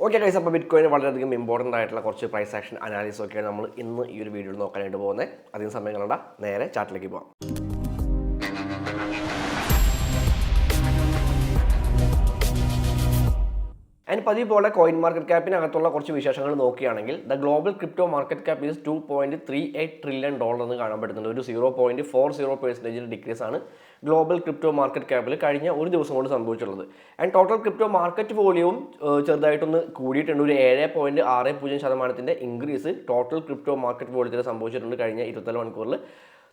Okay guys, അപ്പോൾ ബിറ്റ്കോയിന് വളരെയധികം important ആയിട്ടുള്ള കുറച്ച് പ്രൈസ് ആക്ഷൻ അനാലിസിസ് ഒക്കെയാണ് നമ്മൾ ഇന്ന് ഈ ഒരു വീഡിയോയിൽ നോക്കാനായിട്ട് പോകുന്നത്. അധികം സമയം കളണ്ട, നേരെ ചാർട്ടിലേക്ക് പോകാം. ആൻഡ് പതിവ് പോലെ കോയിൻ മാർക്കറ്റ് ക്യാപ്പിനകത്തുള്ള കുറച്ച് വിശേഷങ്ങൾ നോക്കുകയാണെങ്കിൽ the global crypto market cap is $2.38 trillion എന്ന് കാണാൻ പറ്റുന്നുണ്ട്. ഒരു 0.40% ഡിക്രീസ് ആണ് ഗ്ലോബൽ ക്രിപ്റ്റോ മാർക്കറ്റ് ക്യാപ്പിൽ കഴിഞ്ഞ ഒരു ദിവസം കൊണ്ട് സംഭവിച്ചിട്ടുള്ളത്. ആൻഡ് ടോട്ടൽ ക്രിപ്റ്റോ മാർക്കറ്റ് വോളിയവും ചെറുതായിട്ടൊന്ന് കൂടിയിട്ടുണ്ട്. ഒരു 7.60% ഇൻക്രീസ് ടോട്ടൽ ക്രിപ്റ്റോ മാർക്കറ്റ് വോളിയത്തിൽ സംഭവിച്ചിട്ടുണ്ട് കഴിഞ്ഞ 24 മണിക്കൂറിൽ.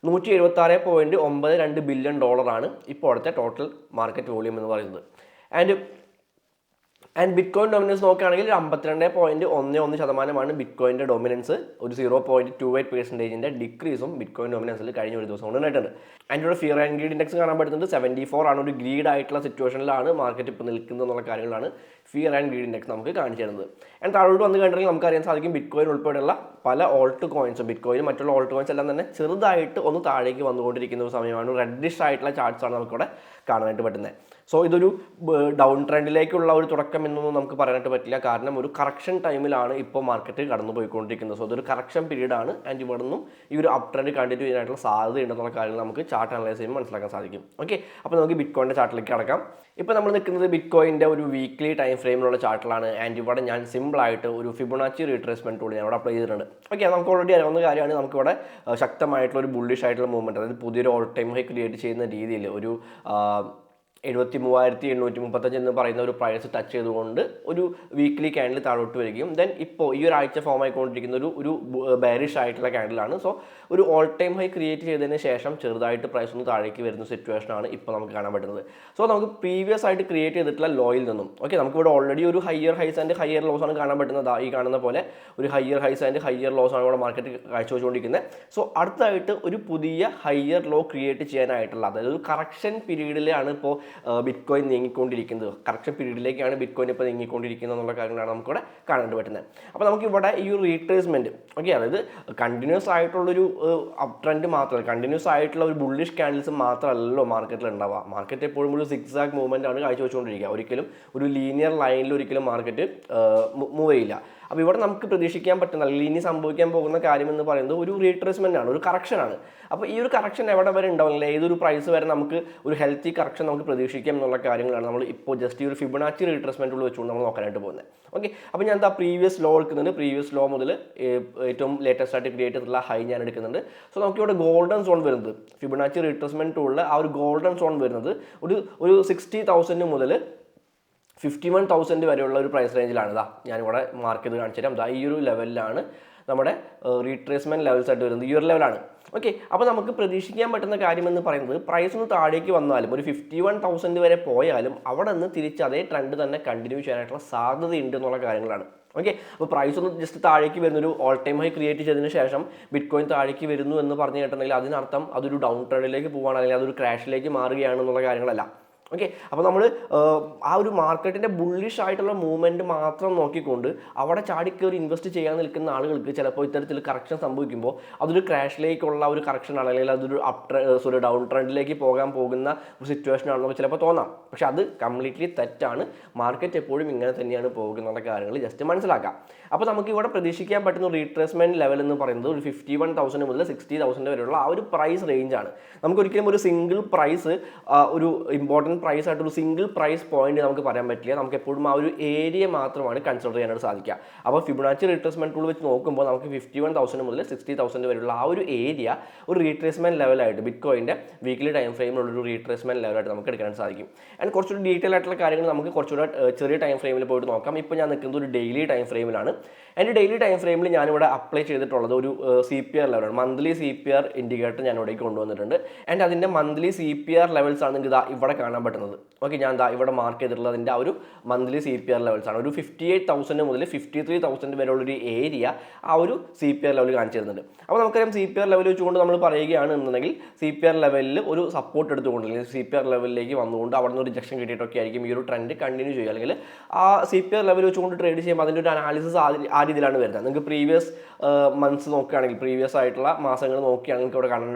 $176.92 ബില്യൺ ആണ് ഇപ്പോഴത്തെ ടോട്ടൽ മാർക്കറ്റ് വോളിയം എന്ന് പറയുന്നത്. ആൻഡ് ബിറ്റ്കോയിൻ ഡൊമിനൻസ് നോക്കുകയാണെങ്കിൽ 52.11% ബിറ്റ്കോയിൻ്റെ ഡൊമിനൻസ്. ഒരു 0.28% ഡിക്രീസും ബിറ്റ്കോയിൻ ഡൊമിനൻസിൽ കഴിഞ്ഞ ഒരു ദിവസം കൊണ്ട് ഉണ്ടായിട്ടുണ്ട്. ആൻഡ് ഇവിടെ ഫിയർ ആൻഡ് ഗ്രീഡ് ഇൻഡെക്സ് കാണാൻ പറ്റുന്നത് 74 ആണ്. ഒരു ഗ്രീഡ് ആയിട്ടുള്ള സിറ്റുവേഷനിലാണ് മാർക്കറ്റ് ഇപ്പോൾ നിൽക്കുന്നത് എന്നുള്ള കാര്യങ്ങളാണ് ഫിയർ ആൻഡ് ഗ്രീഡ് ഇൻഡെക്സ് നമുക്ക് കാണിച്ചു തരുന്നത്. ആൻഡ് താഴോട്ട് വന്ന് കണ്ടിട്ടുണ്ടെങ്കിൽ നമുക്കറിയാൻ സാധിക്കും ബിറ്റ്കോയിൻ ഉൾപ്പെടെയുള്ള പല ഓൾട്ട് കോയിൻസും ബിറ്റ്കോയിനും മറ്റുള്ള ഓൾട്ട് കോയിൻസ് എല്ലാം തന്നെ ചെറുതായിട്ട് ഒന്ന് താഴേക്ക് വന്നുകൊണ്ടിരിക്കുന്ന ഒരു സമയമാണ്. റെഡിഷ് ആയിട്ടുള്ള ചാർട്ട്സാണ് നമുക്കിവിടെ കാണാനായിട്ട് പറ്റുന്നത്. സോ ഇതൊരു ഡൗൺ ട്രെൻഡിലേക്കുള്ള ഒരു തുടക്കം എന്നൊന്നും നമുക്ക് പറയാനായിട്ട് പറ്റില്ല. കാരണം ഒരു കറക്ഷൻ ടൈമിലാണ് ഇപ്പോൾ മാർക്കറ്റ് കടന്നു പോയിക്കൊണ്ടിരിക്കുന്നത്. സോ ഇതൊരു കറക്ഷൻ പീരീഡ് ആണ്. ആൻഡ് ഇവിടെ നിന്നും ഈ ഒരു അപ് ട്രെൻഡ് കണ്ടിന്യൂ ചെയ്യാനായിട്ടുള്ള സാധ്യത ഉണ്ടെന്നുള്ള കാര്യങ്ങൾ നമുക്ക് ചാർട്ട് അനലൈസ് ചെയ്യുമ്പോൾ മനസ്സിലാക്കാൻ സാധിക്കും. ഓക്കെ, അപ്പോൾ നമുക്ക് ബിറ്റ്കോയിൻ്റെ ചാർട്ടിലേക്ക് കടക്കാം. ഇപ്പോൾ നമ്മൾ നിൽക്കുന്നത് ബിറ്റ്കോയിൻ്റെ ഒരു വീക്ക്ലി ടൈം ഫ്രെയിമിലുള്ള ചാർട്ടിലാണ്. ആൻഡ് ഇവിടെ ഞാൻ സിമ്പിളായിട്ട് ഒരു ഫിബൊനാച്ചി റീട്രേസ്മെൻറ്റ് ടൂൾ ഞാൻ ഇവിടെ അപ്ലൈ ചെയ്തിട്ടുണ്ട്. ഓക്കെ, നമുക്ക് ഓൾറെഡി അറിയാവുന്ന കാര്യമാണ്. നമുക്കിവിടെ ശക്തമായിട്ടുള്ള ഒരു ബുള്ളിഷ് ആയിട്ടുള്ള മൂവ്മെൻറ്റ്, അതായത് പുതിയൊരു ഓൾ ടൈം ഹൈ ക്രിയേറ്റ് ചെയ്യുന്ന രീതിയിൽ ഒരു 73,835 എന്ന് പറയുന്ന ഒരു പ്രൈസ് ടച്ച് ചെയ്തുകൊണ്ട് ഒരു വീക്ക്ലി ക്യാൻഡിൽ താഴോട്ട് വരികയും ദെൻ ഇപ്പോൾ ഈ ഒരാഴ്ച ഫോം ആയിക്കൊണ്ടിരിക്കുന്ന ഒരു ബെയറിഷ് ആയിട്ടുള്ള ക്യാൻഡിലാണ്. സോ ഒരു ഓൾ ടൈം ഹൈ ക്രിയേറ്റ് ചെയ്തതിന് ശേഷം ചെറുതായിട്ട് പ്രൈസ് ഒന്ന് താഴേക്ക് വരുന്ന സിറ്റുവേഷനാണ് ഇപ്പോൾ നമുക്ക് കാണാൻ പറ്റുന്നത്. സോ നമുക്ക് പ്രീവിയസ് ആയിട്ട് ക്രിയേറ്റ് ചെയ്തിട്ടുള്ള ലോയിൽ നിന്നും നമുക്കിവിടെ ഓൾറെഡി ഒരു higher high and higher loss ആണ് കാണാൻ പറ്റുന്നത്. ഈ കാണുന്ന പോലെ ഒരു higher high and higher loss ആണ് ഇവിടെ മാർക്കറ്റ് കാഴ്ചവെച്ചുകൊണ്ടിരിക്കുന്നത്. സോ അടുത്തായിട്ട് ഒരു പുതിയ ഹയർ ലോ ക്രിയേറ്റ് ചെയ്യാനായിട്ടുള്ള, അതായത് ഒരു കറക്ഷൻ പീരീഡിലാണ് ഇപ്പോൾ ബിറ്റ്കോയിൻ നീങ്ങിക്കൊണ്ടിരിക്കുന്നത്. കറക്ഷൻ പീരീഡിലേക്കാണ് ബിറ്റ്കോയിൻ ഇപ്പോൾ നീങ്ങിക്കൊണ്ടിരിക്കുന്നത് എന്നുള്ള കാര്യങ്ങളാണ് നമുക്കിവിടെ കാണാൻ പറ്റുന്നത്. അപ്പോൾ നമുക്കിവിടെ ഈ ഒരു റീട്രേസ്മെൻറ്റ്, ഓക്കെ, അതായത് കണ്ടിന്യൂസ് ആയിട്ടുള്ളൊരു അപ് ട്രെൻഡ് മാത്രമല്ല, കണ്ടിന്യൂസ് ആയിട്ടുള്ള ഒരു ബുള്ളിഷ് ക്യാൻഡിൽസ് മാത്രമല്ലല്ലോ മാർക്കറ്റിൽ ഉണ്ടാവുക. മാർക്കറ്റ് എപ്പോഴും ഒരു സിക്സാക് മൂവ്മെൻ്റ് ആണ് കാഴ്ചവെച്ചുകൊണ്ടിരിക്കുക. ഒരിക്കലും ഒരു ലീനിയർ ലൈനിൽ ഒരിക്കലും മാർക്കറ്റ് മൂവ് ചെയ്യില്ല. അപ്പോൾ ഇവിടെ നമുക്ക് പ്രതീക്ഷിക്കാൻ പറ്റുന്ന, അല്ലെങ്കിൽ ഇനി സംഭവിക്കാൻ പോകുന്ന കാര്യം എന്ന് പറയുന്നത് ഒരു റീട്രേസ്മെൻ്റ് ആണ്, ഒരു കറക്ഷനാണ്. അപ്പോൾ ഈ ഒരു കറക്ഷൻ എവിടെ വരെ ഉണ്ടാവും, അല്ലെങ്കിൽ ഏതൊരു പ്രൈസ് വരെ നമുക്ക് ഒരു ഹെൽത്തി കറക്ഷൻ നമുക്ക് പ്രതീക്ഷിക്കാം എന്നുള്ള കാര്യങ്ങളാണ് നമ്മൾ ഇപ്പോൾ ജസ്റ്റ് ഈ ഒരു ഫിബൊനാച്ചി റീട്രേസ്മെൻറ്റുകൾ വെച്ചുകൊണ്ട് നമ്മൾ നോക്കാനായിട്ട് പോകുന്നത്. ഓക്കെ, അപ്പോൾ ഞാൻ എന്താ പ്രീവിയസ് ലോ എടുക്കുന്നുണ്ട്. പ്രീവിയസ് ലോ മുതൽ ഏറ്റവും ലേറ്റസ്റ്റ് ആയിട്ട് ക്രിയേറ്റ് ചെയ്തിട്ടുള്ള ഹൈ ഞാൻ എടുക്കുന്നുണ്ട്. സോ നമുക്കിവിടെ ഗോൾഡൻ സോൺ വരുന്നത്, ഫിബൊനാച്ചി റീട്രേസ്മെൻറ്റ് ടൂളിൽ ആ ഒരു ഗോൾഡൻ സോൺ വരുന്നത് ഒരു 60,000 മുതൽ 51,000 വരെയുള്ള ഒരു പ്രൈസ് റേഞ്ചിലാണ്. ഞാനിവിടെ മാർക്ക് ചെയ്ത് കാണിച്ചു തരാം. ഈ ഒരു ലെവലിലാണ് നമ്മുടെ റീട്രേസ്മെൻറ്റ് ലെവൽസ് ആയിട്ട് വരുന്നത്. ഈ ഒരു ലെവലാണ്. ഓക്കെ, അപ്പോൾ നമുക്ക് പ്രതീക്ഷിക്കാൻ പറ്റുന്ന കാര്യം എന്ന് പറയുന്നത് പ്രൈസ് ഒന്ന് താഴേക്ക് വന്നാലും ഒരു 51,000 വരെ പോയാലും അവിടെ നിന്ന് തിരിച്ച് അതേ ട്രെൻഡ് തന്നെ കണ്ടിന്യൂ ചെയ്യാനായിട്ടുള്ള സാധ്യതയുണ്ട് എന്നുള്ള കാര്യങ്ങളാണ്. ഓക്കെ, അപ്പോൾ പ്രൈസ് ഒന്ന് ജസ്റ്റ് താഴേക്ക് വരുന്നൊരു ഓൾ ടൈം ഹൈ ക്രിയേറ്റ് ചെയ്തതിന് ശേഷം ബിറ്റ്കോയിൻ താഴേക്ക് വരുന്നു എന്ന് പറഞ്ഞു കേട്ടിട്ടുണ്ടെങ്കിൽ അതിനർത്ഥം അതൊരു ഡൗൺ ട്രെൻഡിലേക്ക് പോവുകയാണ്, അല്ലെങ്കിൽ അതൊരു ക്രാഷിലേക്ക് മാറുകയാണെന്നുള്ള കാര്യങ്ങളല്ല. ഓക്കെ, അപ്പോൾ നമ്മൾ ആ ഒരു മാർക്കറ്റിൻ്റെ ബുള്ളിഷ് ആയിട്ടുള്ള മൂവ്മെൻറ്റ് മാത്രം നോക്കിക്കൊണ്ട് അവിടെ ചാടിക്കയറി ഇൻവെസ്റ്റ് ചെയ്യാൻ നിൽക്കുന്ന ആളുകൾക്ക് ചിലപ്പോൾ ഇത്തരത്തിൽ കറക്ഷൻ സംഭവിക്കുമ്പോൾ അതൊരു ക്രാഷിലേക്കുള്ള ഒരു കറക്ഷനാണ്, അല്ലെങ്കിൽ അതൊരു ഡൗൺ ട്രെൻഡിലേക്ക് പോകാൻ പോകുന്ന ഒരു സിറ്റുവേഷൻ ആണെന്നൊക്കെ ചിലപ്പോൾ തോന്നാം. പക്ഷെ അത് കംപ്ലീറ്റ്ലി തെറ്റാണ്. മാർക്കറ്റ് എപ്പോഴും ഇങ്ങനെ തന്നെയാണ് പോകുന്നുള്ള കാര്യങ്ങൾ ജസ്റ്റ് മനസ്സിലാക്കാം. അപ്പോൾ നമുക്ക് ഇവിടെ പ്രതീക്ഷിക്കാൻ പറ്റുന്ന റീട്രേസ്മെൻറ്റ് ലെവൽ എന്ന് പറയുന്നത് ഒരു 51,000 മുതൽ 60,000 വരെയുള്ള ആ ഒരു പ്രൈസ് റേഞ്ചാണ്. നമുക്കൊരിക്കലും ഒരു സിംഗിൾ പ്രൈസ്, ഒരു ഇമ്പോർട്ടൻറ്റ് പ്രൈസ് ആയിട്ട് ഒരു സിംഗിൾ പ്രൈസ് പോയിന്റ് നമുക്ക് പറയാൻ പറ്റില്ല. നമുക്ക് എപ്പോഴും ആ ഒരു ഏരിയ മാത്രമാണ് കൺസിഡർ ചെയ്യാനായിട്ട് സാധിക്കുക. അപ്പോൾ ഫിബൊനാച്ചി റീട്രേസ്മെൻറ്റ് ടൂൾ വെച്ച് നോക്കുമ്പോൾ നമുക്ക് 51,000 മുതൽ 60,000 വരെയുള്ള ആ ഒരു ഏരിയ ഒരു റീട്രേസ്മെൻറ്റ് ലെവലായിട്ട്, ബിറ്റ്കോയിൻ്റെ വീക്ക്ലി ടൈം ഫ്രെയിമിലുള്ളൊരു റീട്രേസ്മെൻറ്റ് ലെവലായിട്ട് നമുക്ക് എടുക്കാൻ സാധിക്കും. ആൻഡ് കുറച്ചുകൂടി ഡീറ്റെയിൽ ആയിട്ടുള്ള കാര്യങ്ങൾ നമുക്ക് കുറച്ചുകൂടെ ചെറിയ ടൈം ഫ്രെയിമിൽ പോയിട്ട് നോക്കാം. ഇപ്പോൾ ഞാൻ നിൽക്കുന്നത് ഒരു ഡെയിലി ടൈം ഫ്രെയിമിലാണ്. എൻ്റെ ഡെയിലി ടൈം ഫ്രെയിമിൽ ഞാനിവിടെ അപ്ലൈ ചെയ്തിട്ടുള്ളത് ഒരു CPR ലെവലാണ്. മന്ത്ലി CPR ഇൻഡിക്കേറ്റർ ഞാൻ ഇവിടേക്ക് കൊണ്ടുവന്നിട്ടുണ്ട്. ആൻഡ് അതിൻ്റെ മന്ത്ലി CPR ലെവൽസ് ആണ് നിങ്ങൾക്ക് ഇവിടെ കാണാൻ പറ്റുന്നത്. ഓക്കെ, ഞാൻ ഇവിടെ മാർക്ക് ചെയ്തിട്ടുള്ളതിൻ്റെ ആ ഒരു മന്ത്ലി CPR ലെവൽസ് ആണ്. ഒരു 58,000 മുതൽ 53,000 വരെയുള്ളൊരു ഏരിയ ആ ഒരു CPR ലെവൽ കാണിച്ചു തരുന്നുണ്ട്. അപ്പോൾ നമുക്കറിയാം CPR ലെവൽ വെച്ചുകൊണ്ട് നമ്മൾ പറയുകയാണ് എന്നുണ്ടെങ്കിൽ CPR ലെവലിൽ ഒരു സപ്പോർട്ട് എടുത്തുകൊണ്ട്, അല്ലെങ്കിൽ CPR ലെവലിലേക്ക് വന്നുകൊണ്ട് അവിടെ നിന്ന് ഒരു റിജക്ഷൻ കിട്ടിയിട്ടൊക്കെ ആയിരിക്കും ഈ ഒരു ട്രെൻഡ് കണ്ടിന്യൂ ചെയ്യുക. അല്ലെങ്കിൽ ആ CPR ലെവൽ വെച്ചുകൊണ്ട് ട്രേഡ് ചെയ്യുമ്പോൾ അതിൻ്റെ ഒരു അനാലിസിസ് ആ രീതിയിലാണ് വരുന്നത്. നിങ്ങൾക്ക് പ്രീവിയസ് മന്ത്സ് നോക്കുകയാണെങ്കിൽ, പ്രീവിയസ് ആയിട്ടുള്ള മാസങ്ങൾ നോക്കുകയാണെങ്കിൽ ഇവിടെ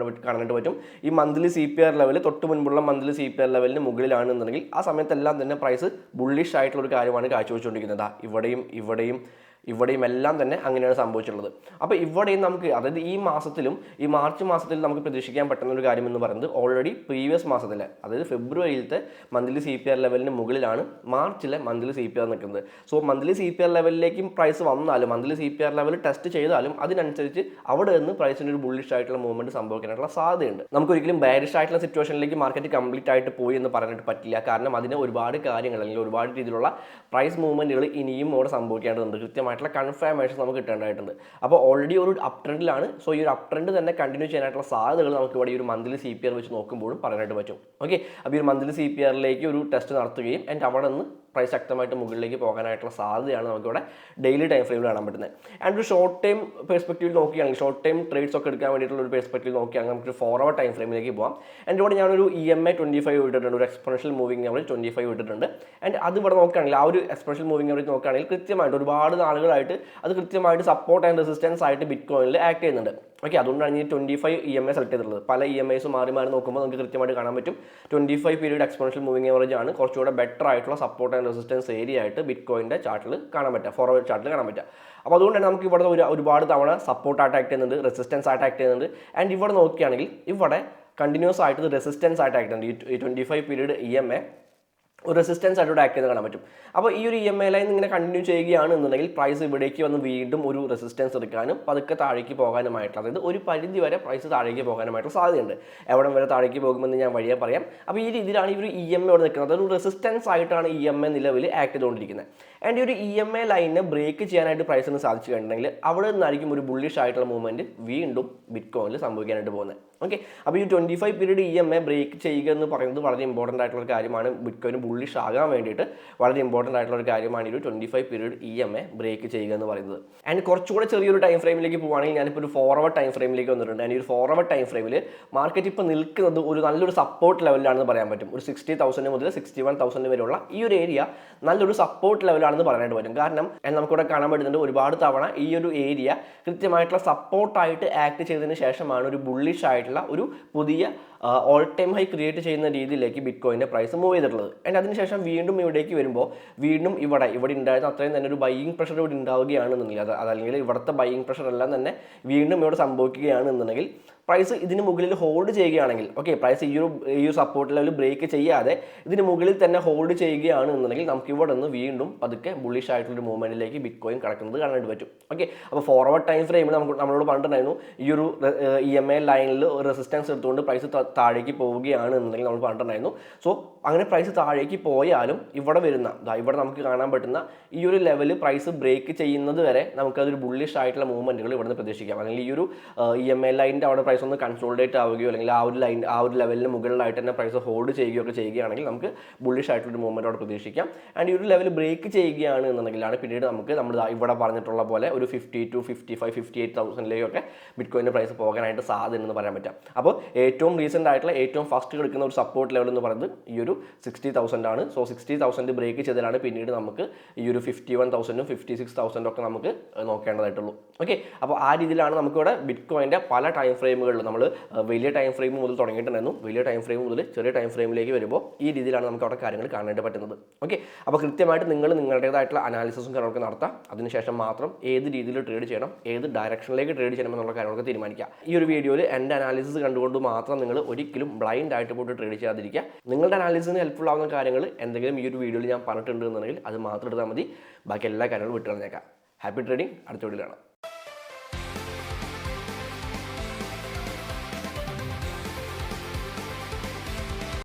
കാണാനായിട്ട് പറ്റും. ഈ മന്ത്ലി CPR ലെവൽ തൊട്ട് മുൻപുള്ള മന്ത്ലി CPR ലെവലിന് മുകളിലാണെന്നുണ്ടെങ്കിൽ ആ സമയത്തെല്ലാം തന്നെ പ്രൈസ് ബുള്ളിഷ് ആയിട്ടുള്ള ഒരു കാര്യമാണ് കാഴ്ചവെച്ചുകൊണ്ടിരിക്കുന്നത്. ഇവിടെയും എല്ലാം തന്നെ അങ്ങനെയാണ് സംഭവിച്ചിട്ടുള്ളത്. അപ്പോൾ ഇവിടെയും നമുക്ക്, അതായത് ഈ മാസത്തിലും ഈ മാർച്ച് മാസത്തിൽ നമുക്ക് പ്രതീക്ഷിക്കാൻ പറ്റുന്ന ഒരു കാര്യം എന്ന് പറയുന്നത് ഓൾറെഡി പ്രീവിയസ് മാസത്തിലെ, അതായത് ഫെബ്രുവരിയിലത്തെ മന്ത്ലി CPR ലെവലിന് മുകളിലാണ് മാർച്ചിലെ മന്ത്ലി CPR നിൽക്കുന്നത്. സോ മന്ത്ലി CPR ലെവലിലേക്കും പ്രൈസ് വന്നാലും, മന്ത്ലി CPR ലെവൽ ടെസ്റ്റ് ചെയ്താലും അതിനനുസരിച്ച് അവിടെ നിന്ന് പ്രൈസിന് ഒരു ബുള്ളിഷ് ആയിട്ടുള്ള മൂവ്മെന്റ് സംഭവിക്കാനായിട്ടുള്ള സാധ്യതയുണ്ട്. നമുക്കൊരിക്കലും ബാരിഷ് ആയിട്ടുള്ള സിറ്റുവേഷനിലേക്ക് മാർക്കറ്റ് കംപ്ലീറ്റ് ആയിട്ട് പോയി എന്ന് പറയാനായിട്ട് പറ്റില്ല. കാരണം അതിന് ഒരുപാട് കാര്യങ്ങൾ അല്ലെങ്കിൽ ഒരുപാട് രീതിയിലുള്ള പ്രൈസ് മൂവ്മെന്റുകൾ ഇനിയും അവിടെ സംഭവിക്കേണ്ടതുണ്ട്. കൃത്യമായിട്ടുള്ള കൺഫർമേഷൻ നമുക്ക് കിട്ടേണ്ടതായിട്ടുണ്ട്. അപ്പോൾ ഓൾറെഡി ഒരു അപ് ട്രെൻഡിലാണ്. സോ ഈ ഒരു അപ് ട്രെൻഡ് തന്നെ കണ്ടിന്യൂ ചെയ്യാനായിട്ടുള്ള സാധ്യതകൾ നമുക്ക് ഇവിടെ ഈ ഒരു മന്ത്ലി CPR വെച്ച് നോക്കുമ്പോഴും പറയാനായിട്ട് പറ്റും. ഓക്കെ, അപ്പോൾ ഈ ഒരു മന്ത്ലി CPRലേക്ക് ഒരു ടെസ്റ്റ് നടത്തുകയും അവിടെ നിന്ന് പ്രൈസ് ശക്തമായിട്ട് മുകളിലേക്ക് പോകാനായിട്ടുള്ള സാധ്യതയാണ് നമുക്കിവിടെ ഡെയിലി ടൈം ഫ്രെയിമിൽ കാണാൻ പറ്റുന്നത്. ആൻഡ് ഒരു ഷോർട്ട് ടൈം പെർസ്പെക്റ്റീവ് നോക്കുകയാണെങ്കിൽ, ഷോർട്ട് ടൈം ട്രേഡ്സ് ഒക്കെ എടുക്കാൻ വേണ്ടിയിട്ടുള്ള ഒരു പെർസ്പെക്റ്റീവ് നോക്കുകയാണെങ്കിൽ നമുക്ക് 4 hour ടൈം ഫ്രെയിമിലേക്ക് പോകാം. ആൻഡ് ഇവിടെ ഞാനൊരു EMA 25 ഇട്ടിട്ടുണ്ട്, ഒരു എക്സ്പോണൻഷ്യൽ മൂവിംഗ് ആവറേജ് 25 ഇട്ടിട്ടുണ്ട്. ആൻഡ് അത് ഇവിടെ നോക്കുകയാണെങ്കിൽ, ആ ഒരു എക്സ്പോണൻഷ്യൽ മൂവിംഗ് ആവറേജ് നോക്കുകയാണെങ്കിൽ കൃത്യമായിട്ട് ഒരുപാട് നാളുകളായിട്ട് അത് കൃത്യമായിട്ട് സപ്പോർട്ട് ആൻഡ് റെസിസ്റ്റൻസ് ആയിട്ട് ബിറ്റ് കോയിനിൽ ആക്ട് ചെയ്യുന്നുണ്ട്. ഓക്കെ, അതുകൊണ്ടാണ് ഈ 25 EMA സെലക്ട് ചെയ്തിട്ടുള്ളത്. പല EMAs മാറി നോക്കുമ്പോൾ നമുക്ക് കൃത്യമായിട്ട് കാണാൻ പറ്റും 25 പീരീഡ് എക്സ്പോണൻഷ്യൽ മൂവിംഗ് ആവറേജ് ആണ് കുറച്ചുകൂടെ ബെറ്റർ ആയിട്ടുള്ള സപ്പോർട്ട് ആൻഡ് റെസിസ്റ്റൻസ് ഏരിയ ആയിട്ട് ബിറ്റ് കോയിൻ്റെ ചാർട്ടിൽ കാണാൻ പറ്റുക, ഫോർവേഡ് ചാർട്ടിൽ കാണാൻ പറ്റുക. അപ്പോൾ അതുകൊണ്ട് തന്നെ നമുക്ക് ഇവിടെ ഒരുപാട് തവണ സപ്പോർട്ടായിട്ട് ആക്ട് ചെയ്യുന്നുണ്ട്, റെസിസ്റ്റൻസ് ആയിട്ട് ആക്ട് ചെയ്യുന്നുണ്ട്. ആൻഡ് ഇവിടെ നോക്കുകയാണെങ്കിൽ ഇവിടെ കണ്ടിന്യൂസ് ആയിട്ട് റെസിസ്റ്റൻസ് ആയിട്ട് ആക്ട് ചെയ്യുന്നുണ്ട്. ഈ 25 പീരീഡ് EMA ഒരു റെസിസ്റ്റൻസ് ആയിട്ട് ആക്ട് ചെയ്ത് കാണാൻ പറ്റും. അപ്പോൾ ഈ ഒരു EMA ലൈൻ ഇങ്ങനെ കണ്ടിന്യൂ ചെയ്യുകയാണെന്നുണ്ടെങ്കിൽ പ്രൈസ് ഇവിടേക്ക് വന്ന് വീണ്ടും ഒരു റെസിസ്റ്റൻസ് എടുക്കാനും പതുക്കെ താഴേക്ക് പോകാനുമായിട്ടുള്ള, അതായത് ഒരു പരിധി വരെ പ്രൈസ് താഴേക്ക് പോകാനുമായിട്ടുള്ള സാധ്യതയുണ്ട്. എവിടം വരെ താഴേക്ക് പോകുമെന്ന് ഞാൻ വഴിയെ പറയാം. അപ്പോൾ ഈ രീതിയിലാണ് ഈ ഒരു EMA ഇവിടെ നിൽക്കുന്നത്. അതൊരു റെസിസ്റ്റൻസ് ആയിട്ടാണ് EMA നിലവിൽ ആക്ട് ചെയ്തുകൊണ്ടിരിക്കുന്നത്. ആൻഡ് ഈ ഒരു EMA ലൈനിനെ ബ്രേക്ക് ചെയ്യാനായിട്ട് പ്രൈസിന് സാധിച്ചു കഴിഞ്ഞിട്ടുണ്ടെങ്കിൽ അവിടെ നിന്നായിരിക്കും ഒരു ബുള്ളിഷ് ആയിട്ടുള്ള മൂവ്മെൻറ്റ് വീണ്ടും ബിറ്റ് കോയിനിൽ സംഭവിക്കാനായിട്ട് പോകുന്നത്. ഓക്കെ, അപ്പോൾ ഈ 25 പീരീഡ് EMA ബ്രേക്ക് ചെയ്യുക എന്ന് പറയുന്നത് വളരെ ഇമ്പോർട്ടൻ്റ് ആയിട്ടുള്ള ഒരു കാര്യമാണ്. ബിറ്റ് കോയിൻ ബുള്ളിഷ് ആകാൻ വേണ്ടിയിട്ട് വളരെ ഇമ്പോർട്ടൻ്റ് ആയിട്ടുള്ള ഒരു കാര്യമാണ് ഈ ഒരു 25 പീരീഡ് EMA ബ്രേക്ക് ചെയ്യുക എന്ന് പറയുന്നത്. ആൻഡ് കുറച്ചുകൂടെ ചെറിയൊരു ടൈം ഫ്രെയിമിലേക്ക് പോകുകയാണെങ്കിൽ ഞാനിപ്പോൾ ഒരു 4 hour ടൈം ഫ്രെയിമിലേക്ക് വന്നിട്ടുണ്ട്. ആൻഡ് ഈ ഒരു 4 hour ടൈം ഫ്രെയിമിൽ മാർക്കറ്റ് ഇപ്പോൾ നിൽക്കുന്നത് ഒരു നല്ലൊരു സപ്പോർട്ട് ലെവലിലാണെന്ന് പറയാൻ പറ്റും. ഒരു 60,000 മുതൽ 61,000 വരെയുള്ള ഈ ഒരു ഏരിയ നല്ലൊരു സപ്പോർട്ട് ലെവലാണെന്ന് പറയാനായിട്ട് പറ്റും. കാരണം നമുക്കിവിടെ കാണാൻ പറ്റുന്നുണ്ട് ഒരുപാട് തവണ ഈ ഒരു ഏരിയ കൃത്യമായിട്ടുള്ള സപ്പോർട്ടായിട്ട് ആക്ട് ചെയ്തതിന് ശേഷമാണ് ഒരു ബുള്ളിഷ് ആയിട്ടുള്ള ഒരു പുതിയ ഓൾ ടൈം ഹൈ ക്രിയേറ്റ് ചെയ്യുന്ന രീതിയിലേക്ക് ബിറ്റ് കോയിൻ്റെ പ്രൈസ് മൂവ് ചെയ്തിട്ടുള്ളത്. ആൻഡ് അതിനുശേഷം വീണ്ടും ഇവിടേക്ക് വരുമ്പോൾ വീണ്ടും ഇവിടെ ഉണ്ടായിരുന്ന അത്രയും തന്നെ ഒരു ബൈയിങ് പ്രഷർ ഇവിടെ ഉണ്ടാവുകയാണെന്നുണ്ടെങ്കിൽ, അതല്ലെങ്കിൽ ഇവിടുത്തെ ബൈയിങ് പ്രഷർ എല്ലാം തന്നെ വീണ്ടും ഇവിടെ സംഭവിക്കുകയാണെന്നുണ്ടെങ്കിൽ പ്രൈസ് ഇതിന് മുകളിൽ ഹോൾഡ് ചെയ്യുകയാണെങ്കിൽ, ഓക്കെ, പ്രൈസ് ഈ ഒരു സപ്പോർട്ട് ലെവൽ ബ്രേക്ക് ചെയ്യാതെ ഇതിന് മുകളിൽ തന്നെ ഹോൾഡ് ചെയ്യുകയാണെന്നുണ്ടെങ്കിൽ നമുക്ക് ഇവിടെ നിന്ന് വീണ്ടും പതുക്കെ ബുള്ളിഷ് ആയിട്ടുള്ളൊരു മൂവ്മെൻറ്റിലേക്ക് ബിറ്റ് കോയിൻ കിടക്കുന്നത് കാണാനായിട്ട് പറ്റും. ഓക്കെ, അപ്പോൾ ഫോർവേഡ് ടൈം ഫ്രെയിമിൽ നമ്മളോട് പറഞ്ഞിട്ടുണ്ടായിരുന്നു ഈ ഒരു EMA ലൈനിൽ റെസിസ്റ്റൻസ് എടുത്തുകൊണ്ട് പ്രൈസ് താഴേക്ക് പോവുകയാണെന്നുണ്ടെങ്കിൽ നമ്മൾ പറഞ്ഞിട്ടുണ്ടായിരുന്നു. സോ അങ്ങനെ പ്രൈസ് താഴേക്ക് പോയാലും ഇവിടെ ഇവിടെ നമുക്ക് കാണാൻ പറ്റുന്ന ഈ ഒരു ലെവൽ പ്രൈസ് ബ്രേക്ക് ചെയ്യുന്നത് വരെ നമുക്കതൊരു ബുള്ളിഷ് ആയിട്ടുള്ള മൂവ്മെൻറ്റുകൾ ഇവിടെ നിന്ന് പ്രതീക്ഷിക്കാം. അല്ലെങ്കിൽ ഈ ഒരു EMA ലൈനിൻ്റെ അവിടെ പ്രൈസ് ഒന്ന് കൺസോളിഡേറ്റ് ആവുകയോ അല്ലെങ്കിൽ ആ ഒരു ലെവലിന് മുകളിലായിട്ട് തന്നെ പ്രൈസ് ഹോൾഡ് ചെയ്യുകയോ ഒക്കെ ചെയ്യുകയാണെങ്കിൽ നമുക്ക് ബുള്ളിഷ് ആയിട്ടുള്ളൊരു മൂവ്മെൻറ്റ് അവിടെ പ്രതീക്ഷിക്കാം. ആൻഡ് ഈ ഒരു ലെവൽ ബ്രേക്ക് ചെയ്യുകയാണ് എന്നുണ്ടെങ്കിലാണ് പിന്നീട് നമ്മൾ ഇവിടെ പറഞ്ഞിട്ടുള്ള പോലെ ഒരു 50 to 55, 58,000 ബിറ്റ് കോയിൻ്റെ പ്രൈസ് പോകാനായിട്ട് സാധ്യതയെന്ന് പറയാൻ പറ്റാം. അപ്പോൾ ഏറ്റവും റീസെൻ്റ് ആയിട്ടുള്ള ഏറ്റവും ഫസ്റ്റ് എടുക്കുന്ന ഒരു സപ്പോർട്ട് ലെവൽ എന്ന് പറയുന്നത് ഈ ഒരു 60,000 ആണ്. സോ 60,000 ബ്രേക്ക് ചെയ്തതാണ് പിന്നീട് നമുക്ക് ഈ ഒരു 51,000 56,000 ഒക്കെ നമുക്ക് നോക്കേണ്ടതായിട്ടുള്ളൂ. ഓക്കെ, അപ്പോൾ ആ രീതിയിലാണ് നമുക്കിവിടെ ബിറ്റ് കോയിൻ്റെ പല ടൈം ഫ്രെയിമുകളിൽ നമ്മൾ വലിയ ടൈം ഫ്രെയിം മുതൽ തുടങ്ങിയിട്ടുണ്ടായിരുന്നു. വലിയ ടൈം ഫ്രെയിം മുതൽ ചെറിയ ടൈം ഫ്രെയിമിലേക്ക് വരുമ്പോൾ ഈ രീതിയിലാണ് നമുക്ക് അവിടെ കാര്യങ്ങൾ കാണാനായിട്ട് പറ്റുന്നത്. ഓക്കെ, അപ്പോൾ കൃത്യമായിട്ട് നിങ്ങളുടേതായിട്ടുള്ള അനാലിസിസും കാര്യങ്ങളൊക്കെ നടത്താം. അതിനുശേഷം മാത്രം ഏത് രീതിയിൽ ട്രേഡ് ചെയ്യണം, ഏത് ഡയറക്ഷനിലേക്ക് ട്രേഡ് ചെയ്യണം എന്നുള്ള കാര്യങ്ങളൊക്കെ തീരുമാനിക്കുക. ഈ ഒരു വീഡിയോയിൽ എൻ്റെ അനാലിസിസ് കണ്ടുകൊണ്ട് മാത്രം നിങ്ങൾ ഒരിക്കലും ബ്ലൈൻഡ് ആയിട്ട് പോയിട്ട് ട്രേഡ് ചെയ്യാതിരിക്കുക. നിങ്ങളുടെ അനാലിസിന് ഹെൽപ്ഫുൾ ആവുന്ന കാര്യങ്ങൾ എന്തെങ്കിലും ഈ ഒരു വീഡിയോയിൽ ഞാൻ പറഞ്ഞിട്ടുണ്ട് എന്നുണ്ടെങ്കിൽ അത് മാത്രം എടുത്താൽ മതി. ബാക്കി എല്ലാ കാര്യങ്ങളും വിട്ടുകളഞ്ഞേക്കാം. Happy trading. അടുത്ത വീഡിയോയിൽ കാണാം.